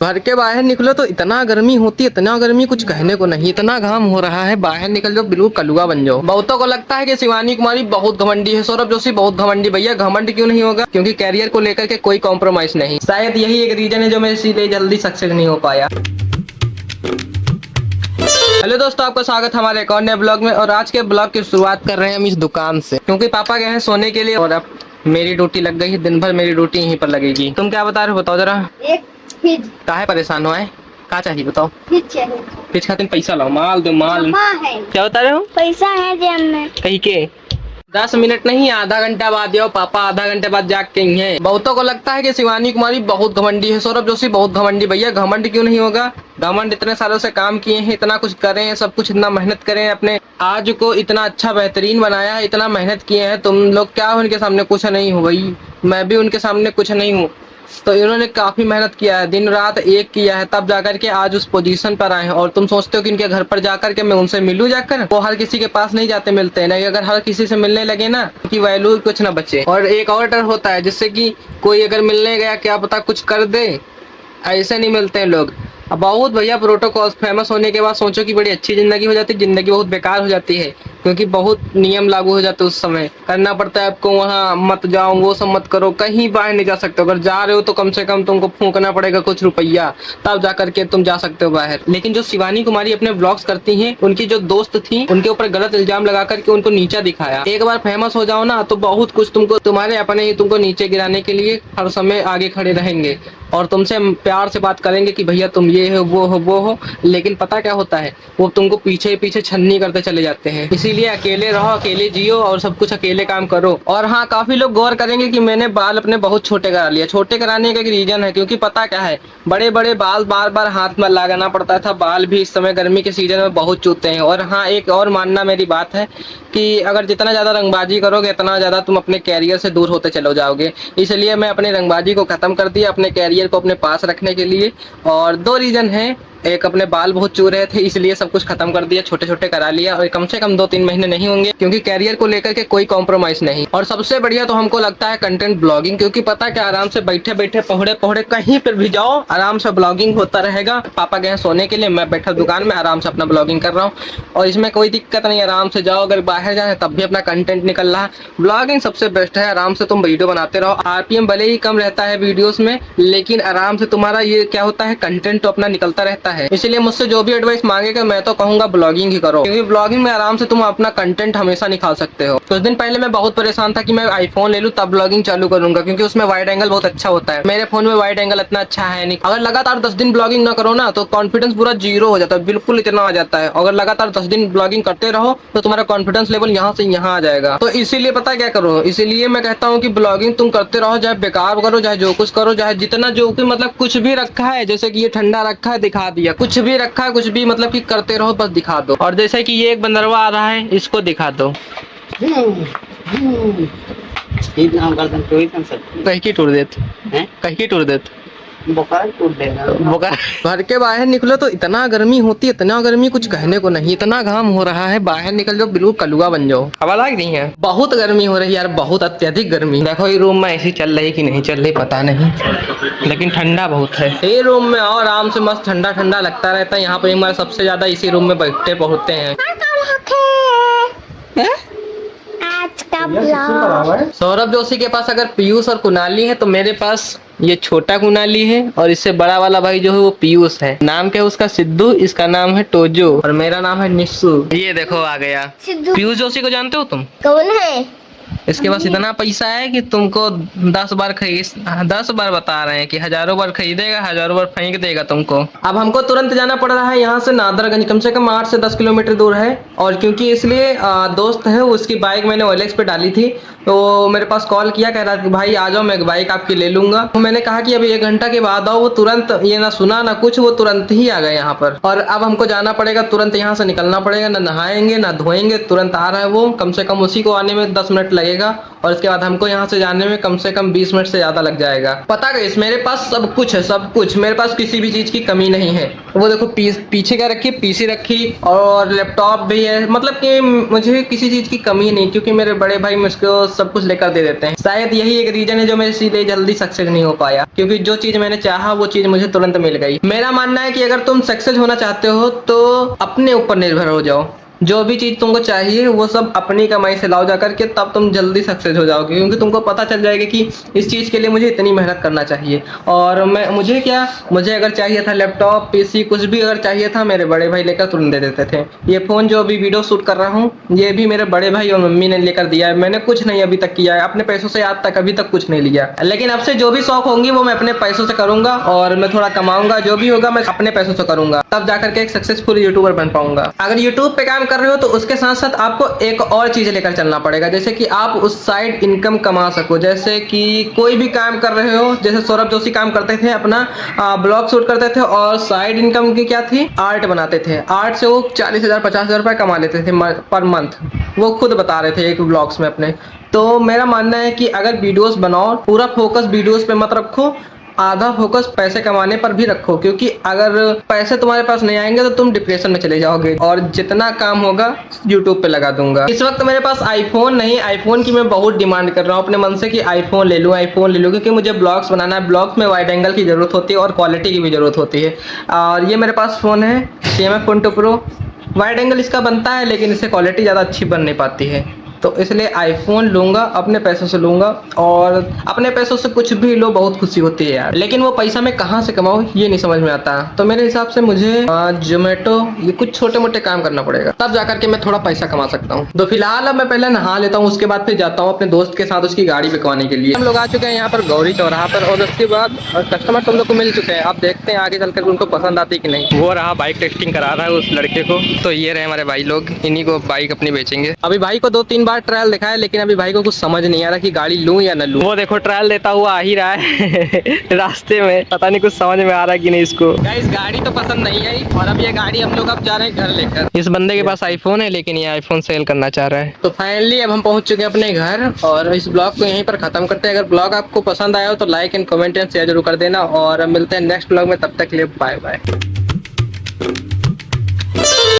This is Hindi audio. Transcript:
घर के बाहर निकलो तो इतना गर्मी होती है, इतना गर्मी कुछ कहने को नहीं। इतना घाम हो रहा है, बाहर निकल जाओ बिल्कुल कलुआ बन जाओ। बहुतों को लगता है कि शिवानी कुमारी बहुत घमंडी है, सौरभ जोशी बहुत घमंडी। भैया घमंड क्यों नहीं होगा? क्योंकि कैरियर को लेकर के कोई कॉम्प्रोमाइज नहीं। शायद यही एक रीजन है जो मैं इसीलिए जल्दी सक्सेस नहीं हो पाया। हेलो दोस्तों, आपका स्वागत हमारे एक और नए ब्लॉग में। और आज के ब्लॉग की शुरुआत कर रहे हैं हम इस दुकान से, क्योंकि पापा गए हैं सोने के लिए और अब मेरी ड्यूटी लग गई है। दिन भर मेरी ड्यूटी यहीं पर लगेगी। तुम क्या बता रहे हो, बताओ जरा। एक फ्रिज। काहे परेशान हो? क्या चाहिए बताओ? फ्रिज चाहिए। फ्रिज खातिर पैसा लाओ, माल दो माल। हाँ है। क्या बता रहे हो? पैसा है जेब में। कहीं के 10 मिनट नहीं, आधा घंटा बाद आओ। पापा आधा घंटे बाद जाग के ही हैं। बहुतों को लगता है कि शिवानी कुमारी बहुत घमंडी है, सौरभ जोशी बहुत घमंडी। भैया घमंड क्यों नहीं होगा? घमंड इतने सालों से काम किए हैं, इतना कुछ करे हैं, सब कुछ इतना मेहनत करे हैं, अपने आज को इतना अच्छा बेहतरीन बनाया है, इतना मेहनत किए हैं। तुम लोग क्या हो उनके सामने? कुछ नहीं हो भाई, मैं भी उनके सामने कुछ नहीं हूँ। तो इन्होंने काफी मेहनत किया है, दिन रात एक किया है, तब जाकर के आज उस पोजीशन पर आए हैं। और तुम सोचते हो कि इनके घर पर जाकर के मैं उनसे मिलूं जाकर? वो हर किसी के पास नहीं जाते मिलते हैं, नहीं। अगर हर किसी से मिलने लगे ना, कि वैल्यू कुछ ना बचे। और एक और डर होता है, जिससे कि कोई अगर मिलने गया क्या पता कुछ कर दे। ऐसे नहीं मिलते हैं लोग। अब बहुत भैया प्रोटोकॉल फेमस होने के बाद सोचो कि बड़ी अच्छी जिंदगी हो जाती है, जिंदगी बहुत बेकार हो जाती है। क्योंकि बहुत नियम लागू हो जाते उस समय, करना पड़ता है आपको। वहाँ मत जाओ, वो सब मत करो, कहीं बाहर नहीं जा सकते। अगर जा रहे हो तो कम से कम तुमको फूंकना पड़ेगा कुछ रुपया, तब जा करके तुम जा सकते हो बाहर। लेकिन जो शिवानी कुमारी अपने ब्लॉग्स करती हैं, उनकी जो दोस्त थी उनके ऊपर गलत इल्जाम लगा करके उनको नीचा दिखाया। एक बार फेमस हो जाओ ना तो बहुत कुछ तुमको, तुम्हारे अपने ही तुमको नीचे गिराने के लिए हर समय आगे खड़े रहेंगे और तुमसे प्यार से बात करेंगे कि भैया तुम ये हो वो हो वो हो। लेकिन पता क्या होता है, वो तुमको पीछे पीछे छन्नी करते चले जाते हैं। इसीलिए अकेले रहो, अकेले जियो और सब कुछ अकेले काम करो। और हाँ, काफी लोग गौर करेंगे कि मैंने बाल अपने बहुत छोटे करा लिया। छोटे कराने का एक रीजन है, क्योंकि पता क्या है, बड़े बड़े बाल बार बार हाथ में लगाना पड़ता था। बाल भी इस समय गर्मी के सीजन में बहुत चूते हैं। और हाँ, एक और मानना मेरी बात है कि अगर जितना ज्यादा रंगबाजी करोगे उतना ज्यादा तुम अपने कैरियर से दूर होते चले जाओगे। इसलिए मैं अपनी रंगबाजी को खत्म कर दिया, अपने कैरियर को अपने पास रखने के लिए। और दो रीजन है, एक अपने बाल बहुत चू रहे थे इसलिए सब कुछ खत्म कर दिया, छोटे छोटे करा लिया। और कम से कम 2-3 महीने नहीं होंगे, क्योंकि कैरियर को लेकर के कोई कॉम्प्रोमाइज नहीं। और सबसे बढ़िया तो हमको लगता है कंटेंट ब्लॉगिंग, क्योंकि पता क्या, आराम से बैठे बैठे पहुड़े पहुड़े कहीं पर भी जाओ, आराम से ब्लॉगिंग होता रहेगा। पापा गए सोने के लिए, मैं बैठा दुकान में आराम से अपना ब्लॉगिंग कर रहा हूँ और इसमें कोई दिक्कत नहीं। आराम से जाओ, अगर बाहर जाए तब भी अपना कंटेंट निकल रहा है। ब्लॉगिंग सबसे बेस्ट है, आराम से तुम वीडियो बनाते रहो। आरपीएम भले ही कम रहता है वीडियोस में, लेकिन आराम से तुम्हारा ये क्या होता है, कंटेंट तो अपना निकलता रहता है। इसलिए मुझसे जो भी एडवाइस मांगेगा मैं तो कहूंगा ब्लॉगिंग ही करो, क्योंकि ब्लॉगिंग में आराम से तुम अपना कंटेंट हमेशा निकाल सकते हो। कुछ दिन पहले मैं बहुत परेशान था कि मैं आईफोन ले लूं तब ब्लॉगिंग चालू करूंगा, क्योंकि उसमें वाइड एंगल बहुत अच्छा होता है। मेरे फोन में वाइड एंगल इतना अच्छा है नहीं। अगर लगातार 10 दिन ब्लॉगिंग ना करो ना तो कॉन्फिडेंस पूरा जीरो हो जाता है, बिल्कुल इतना आ जाता है। अगर लगातार 10 दिन ब्लॉगिंग करते रहो तो तुम्हारा कॉन्फिडेंस लेवल यहाँ से यहाँ आ जाएगा। तो इसीलिए पता क्या करो, इसीलिए मैं कहता हूँ कि ब्लॉगिंग तुम करते रहो, चाहे बेकार करो, चाहे जो कुछ करो, चाहे जितना जो कि मतलब कुछ भी रखा है, जैसे कि ये ठंडा रखा है दिखा दिया, कुछ भी रखा है, कुछ भी मतलब कि करते रहो, बस दिखा दो। और जैसे कि ये एक बंदरवा आ रहा है, इसको दिखा दो। कहीं की टूर देते हैं, कहीं की टूर देते बुखार टूट देगा। बुखार। घर के बाहर निकलो तो इतना गर्मी होती है, इतना गर्मी कुछ कहने को नहीं। इतना घाम हो रहा है, बाहर निकल जाओ बिल्कुल कलुआ बन जाओ। हवा लग रही है, बहुत गर्मी हो रही है यार, बहुत अत्यधिक गर्मी। देखो ये रूम में ऐसी चल रही कि नहीं चल रही पता नहीं, लेकिन ठंडा बहुत है। ये रूम में और आराम से मस्त ठंडा ठंडा लगता रहता है। यहाँ पे हमारे सबसे ज्यादा इसी रूम में बैठते पहुंचते हैं। सौरभ जोशी के पास अगर पीयूष और कुणाली है, तो मेरे पास ये छोटा कुणाली है और इससे बड़ा वाला भाई जो है वो पीयूष है। नाम क्या है उसका? सिद्धू। इसका नाम है टोजो और मेरा नाम है निस्सू। ये देखो आ गया पीयूष जोशी को। जानते हो तुम? कौन है? इसके पास इतना पैसा है कि तुमको 10 बार 10 बार बता रहे हैं कि हजारों बार खरीदेगा, हजारों बार फेंक देगा तुमको। अब हमको तुरंत जाना पड़ रहा है यहाँ से नादरगंज, कम से कम 8 से 10 किलोमीटर दूर है। और क्योंकि इसलिए दोस्त है, उसकी बाइक मैंने OLX पे डाली थी, तो मेरे पास कॉल किया, कह रहा कि भाई आ जाओ, मैं बाइक आपकी ले लूंगा। तो मैंने कहा कि अभी 1 घंटा के बाद आओ। वो तुरंत, ये ना सुना ना कुछ, वो तुरंत ही आ गए यहाँ पर। और अब हमको जाना पड़ेगा, तुरंत यहाँ से निकलना पड़ेगा, ना नहाएंगे ना धोएंगे, तुरंत आ रहा है वो। कम से कम उसी को आने में 10 मिनट लगेगा। रहेगा और इसके बाद हमको यहाँ से जाने में कम से कम 20 मिनट से ज्यादा लग जाएगा। पता गाइस मेरे पास सब कुछ है, सब कुछ मेरे पास, किसी भी चीज की कमी नहीं है। वो देखो पीछे क्या रखी, पीसी रखी और लैपटॉप भी है, मतलब कि मुझे किसी चीज की कमी नहीं, क्योंकि मेरे बड़े भाई मुझको सब कुछ लेकर दे देते हैं। शायद यही एक रीजन है जो मैं इसीलिए जल्दी सक्सेस नहीं हो पाया, क्योंकि जो चीज मैंने चाहा वो चीज मुझे तुरंत मिल गई। मेरा मानना है कि अगर तुम सक्सेस होना चाहते हो तो अपने ऊपर निर्भर हो जाओ। जो भी चीज तुमको चाहिए वो सब अपनी कमाई से लाओ जाकर के, तब तुम जल्दी सक्सेस हो जाओगे, क्योंकि तुमको पता चल जाएगा कि इस चीज के लिए मुझे इतनी मेहनत करना चाहिए। और मुझे अगर चाहिए था लैपटॉप, पीसी, कुछ भी अगर चाहिए था, मेरे बड़े भाई लेकर तुरंत दे देते थे। ये फोन जो अभी वीडियो शूट कर रहा हूँ ये भी मेरे बड़े भाई और मम्मी ने लेकर दिया है। मैंने कुछ नहीं अभी तक किया है, अपने पैसों से आज तक अभी तक कुछ नहीं लिया। लेकिन अब से जो भी शौक होंगी वो मैं अपने पैसों से करूंगा और मैं थोड़ा कमाऊंगा, जो भी होगा मैं अपने पैसों से करूंगा, तब जाकर के एक सक्सेसफुल यूट्यूबर बन पाऊंगा। अगर यूट्यूब पे काम कर रहे हो तो उसके साथ साथ आपको एक और चीज लेकर चलना पड़ेगा, जैसे कि आप उस साइड इनकम कमा सको। जैसे कि कोई भी काम कर रहे हो, जैसे सौरभ जोशी काम करते थे, अपना ब्लॉग शूट करते थे और साइड इनकम की क्या थी, आर्ट बनाते थे। आर्ट से वो 40,000 50,000 रुपए कमा लेते थे पर मंथ, वो खुद बता रहे थे एक ब्लॉग्स में अपने। तो मेरा मानना है कि अगर वीडियोस बनाओ, पूरा फोकस वीडियोस पे मत रखो, आधा फोकस पैसे कमाने पर भी रखो, क्योंकि अगर पैसे तुम्हारे पास नहीं आएंगे तो तुम डिप्रेशन में चले जाओगे। और जितना काम होगा यूट्यूब पे लगा दूंगा। इस वक्त मेरे पास आईफोन नहीं, आईफोन की मैं बहुत डिमांड कर रहा हूँ अपने मन से कि आईफोन ले लूँ, क्योंकि मुझे ब्लॉग्स बनाना है। ब्लॉग्स में वाइड एंगल की जरूरत होती है और क्वालिटी की भी जरूरत होती है। और ये मेरे पास फोन है CMF Pro। वाइड एंगल इसका बनता है लेकिन इससे क्वालिटी ज़्यादा अच्छी बन नहीं पाती है, तो इसलिए आईफोन लूंगा, अपने पैसों से लूंगा। और अपने पैसों से कुछ भी लो, बहुत खुशी होती है यार, लेकिन वो पैसा मैं कहाँ से कमाऊँ ये नहीं समझ में आता। तो मेरे हिसाब से मुझे जोमेटो, ये कुछ छोटे मोटे काम करना पड़ेगा, तब जाकर के मैं थोड़ा पैसा कमा सकता हूँ। तो फिलहाल अब मैं पहले नहा लेता हूँ, उसके बाद फिर जाता हूँ अपने दोस्त के साथ उसकी गाड़ी बिकवाने के लिए। हम लोग आ चुके हैं यहाँ पर गौरी चौराहा पर, और उसके बाद कस्टमर तुम लोग को मिल चुके हैं। आप देखते हैं आगे चलकर उनको पसंद आती कि नहीं। वो रहा बाइक टेस्टिंग करा रहा है उस लड़के को। तो ये रहे हमारे भाई लोग, इन्हीं को बाइक अपनी बेचेंगे। अभी भाई को 2-3 बार ट्रायल दिखाया, लेकिन अभी भाई को कुछ समझ नहीं आ रहा कि गाड़ी लूं या न लूं। वो देखो ट्रायल देता हुआ आ ही रहा है रास्ते में, पता नहीं कुछ समझ में आ रहा है कि नहीं इसको। गाइस गाड़ी तो पसंद नहीं आई, और अब ये गाड़ी हम लोग अब जा रहे हैं घर लेकर। इस बंदे के पास आईफोन है लेकिन ये आईफोन सेल करना चाह रहा है। तो फाइनली अब हम पहुंच चुके हैं अपने घर, और इस ब्लॉग को यहीं पर खत्म करते हैं। अगर ब्लॉग आपको पसंद आया हो तो like and comment and share जरूर कर देना, और मिलते हैं नेक्स्ट ब्लॉग में। तब तक के लिए बाय बाय।